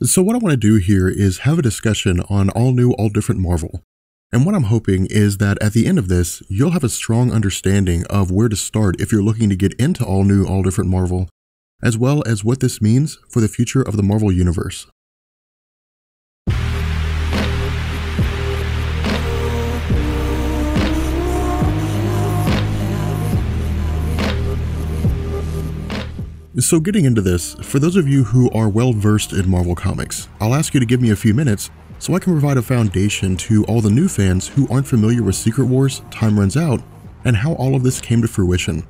So what I want to do here is have a discussion on all new, all different Marvel. And what I'm hoping is that at the end of this, you'll have a strong understanding of where to start if you're looking to get into all new, all different Marvel, as well as what this means for the future of the Marvel Universe. So getting into this, for those of you who are well versed in Marvel Comics, I'll ask you to give me a few minutes so I can provide a foundation to all the new fans who aren't familiar with Secret Wars, Time Runs Out, and how all of this came to fruition.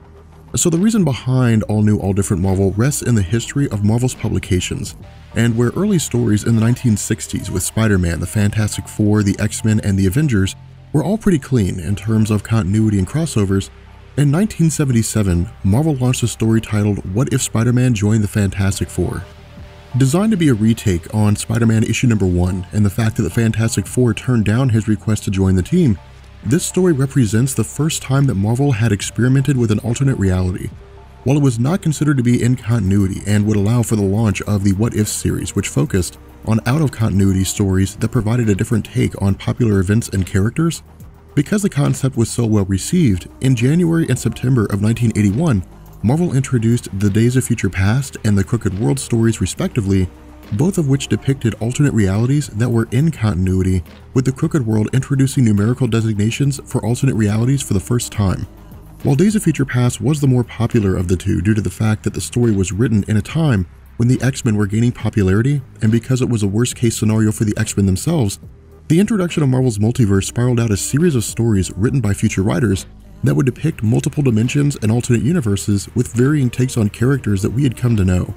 So the reason behind all new, all different Marvel rests in the history of Marvel's publications, and where early stories in the 1960s with Spider-Man, the Fantastic Four, the X-Men, and the Avengers were all pretty clean in terms of continuity and crossovers. In 1977, Marvel launched a story titled What If Spider-Man Joined the Fantastic Four? Designed to be a retake on Spider-Man issue number 1 and the fact that the Fantastic Four turned down his request to join the team, this story represents the first time that Marvel had experimented with an alternate reality. While it was not considered to be in continuity and would allow for the launch of the What If series, which focused on out-of-continuity stories that provided a different take on popular events and characters, because the concept was so well received, in January and September of 1981, Marvel introduced the Days of Future Past and the Crooked World stories respectively, both of which depicted alternate realities that were in continuity, with the Crooked World introducing numerical designations for alternate realities for the first time. While Days of Future Past was the more popular of the two due to the fact that the story was written in a time when the X-Men were gaining popularity, and because it was a worst-case scenario for the X-Men themselves, the introduction of Marvel's multiverse spiraled out a series of stories written by future writers that would depict multiple dimensions and alternate universes with varying takes on characters that we had come to know.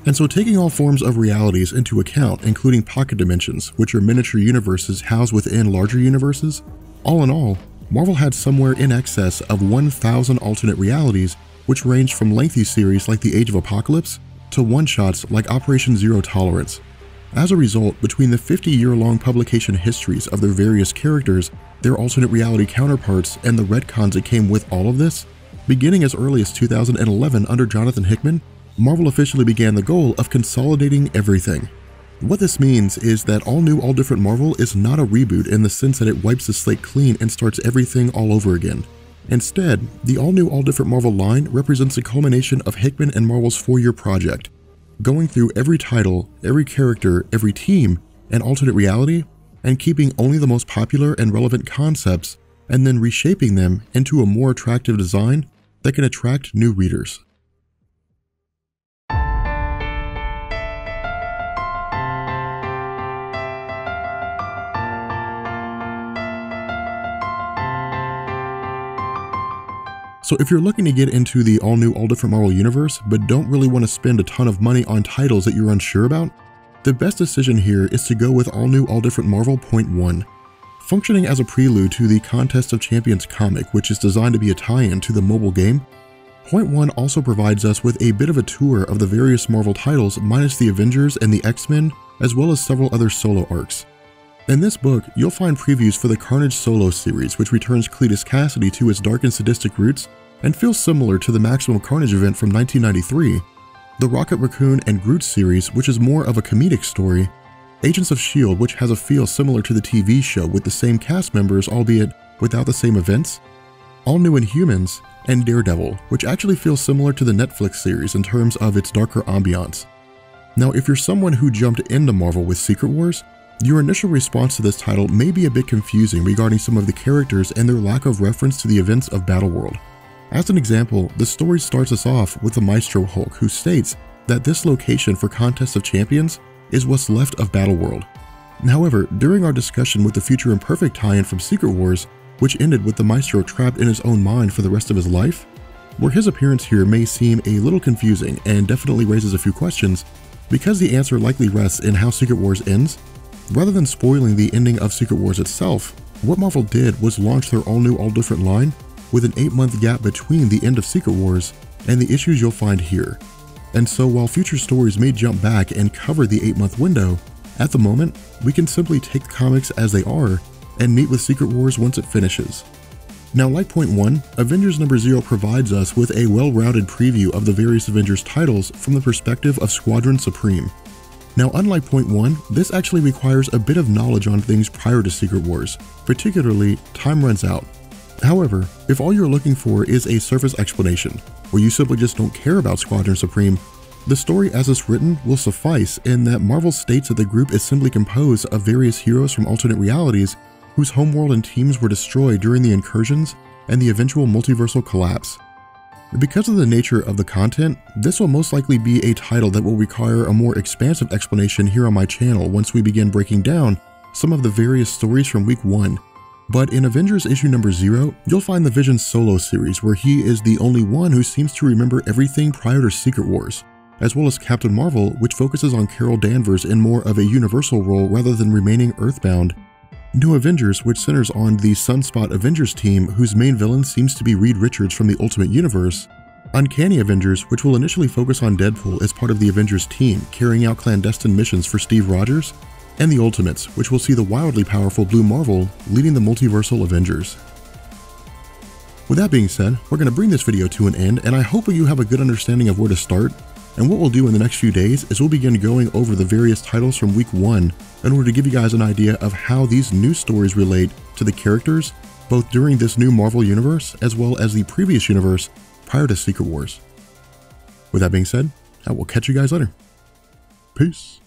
And so taking all forms of realities into account, including pocket dimensions, which are miniature universes housed within larger universes, all in all, Marvel had somewhere in excess of 1,000 alternate realities, which ranged from lengthy series like the Age of Apocalypse to one-shots like Operation Zero Tolerance. As a result, between the 50-year-long publication histories of their various characters, their alternate reality counterparts, and the retcons that came with all of this, beginning as early as 2011 under Jonathan Hickman, Marvel officially began the goal of consolidating everything. What this means is that all new, all different Marvel is not a reboot in the sense that it wipes the slate clean and starts everything all over again. Instead, the all new, all different Marvel line represents a culmination of Hickman and Marvel's 4-year project, going through every title, every character, every team, and alternate reality, and keeping only the most popular and relevant concepts, and then reshaping them into a more attractive design that can attract new readers. So if you're looking to get into the all new, all different Marvel universe, but don't really want to spend a ton of money on titles that you're unsure about, the best decision here is to go with all new, all different Marvel Point 1. Functioning as a prelude to the Contest of Champions comic, which is designed to be a tie-in to the mobile game, Point 1 also provides us with a bit of a tour of the various Marvel titles minus the Avengers and the X-Men, as well as several other solo arcs. In this book, you'll find previews for the Carnage Solo series, which returns Cletus Cassidy to his dark and sadistic roots and feels similar to the Maximum Carnage event from 1993, the Rocket Raccoon and Groot series, which is more of a comedic story, Agents of S.H.I.E.L.D., which has a feel similar to the TV show with the same cast members albeit without the same events, All New Inhumans, and Daredevil, which actually feels similar to the Netflix series in terms of its darker ambiance. Now, if you're someone who jumped into Marvel with Secret Wars, your initial response to this title may be a bit confusing regarding some of the characters and their lack of reference to the events of Battleworld. As an example, the story starts us off with the Maestro Hulk, who states that this location for Contest of Champions is what's left of Battleworld. However, during our discussion with the Future Imperfect tie-in from Secret Wars, which ended with the Maestro trapped in his own mind for the rest of his life, where his appearance here may seem a little confusing and definitely raises a few questions, because the answer likely rests in how Secret Wars ends. Rather than spoiling the ending of Secret Wars itself, what Marvel did was launch their all new, all different line with an 8-month gap between the end of Secret Wars and the issues you'll find here. And so while future stories may jump back and cover the 8-month window, at the moment, we can simply take the comics as they are and meet with Secret Wars once it finishes. Now, like Point 1, Avengers number 0 provides us with a well-rounded preview of the various Avengers titles from the perspective of Squadron Supreme. Now, unlike Point 1, this actually requires a bit of knowledge on things prior to Secret Wars, particularly Time Runs Out. However, if all you're looking for is a surface explanation, or you simply just don't care about Squadron Supreme, the story as it's written will suffice in that Marvel states that the group is simply composed of various heroes from alternate realities whose homeworld and teams were destroyed during the incursions and the eventual multiversal collapse. Because of the nature of the content, this will most likely be a title that will require a more expansive explanation here on my channel once we begin breaking down some of the various stories from week 1. But in Avengers issue number 0, you'll find the Vision solo series where he is the only one who seems to remember everything prior to Secret Wars, as well as Captain Marvel, which focuses on Carol Danvers in more of a universal role rather than remaining Earthbound. New Avengers, which centers on the Sunspot Avengers team whose main villain seems to be Reed Richards from the Ultimate Universe. Uncanny Avengers, which will initially focus on Deadpool as part of the Avengers team, carrying out clandestine missions for Steve Rogers. And the Ultimates, which will see the wildly powerful Blue Marvel leading the multiversal Avengers. With that being said, we're going to bring this video to an end, and I hope you have a good understanding of where to start. And what we'll do in the next few days is we'll begin going over the various titles from week 1 in order to give you guys an idea of how these new stories relate to the characters, both during this new Marvel universe as well as the previous universe prior to Secret Wars. With that being said, I will catch you guys later. Peace.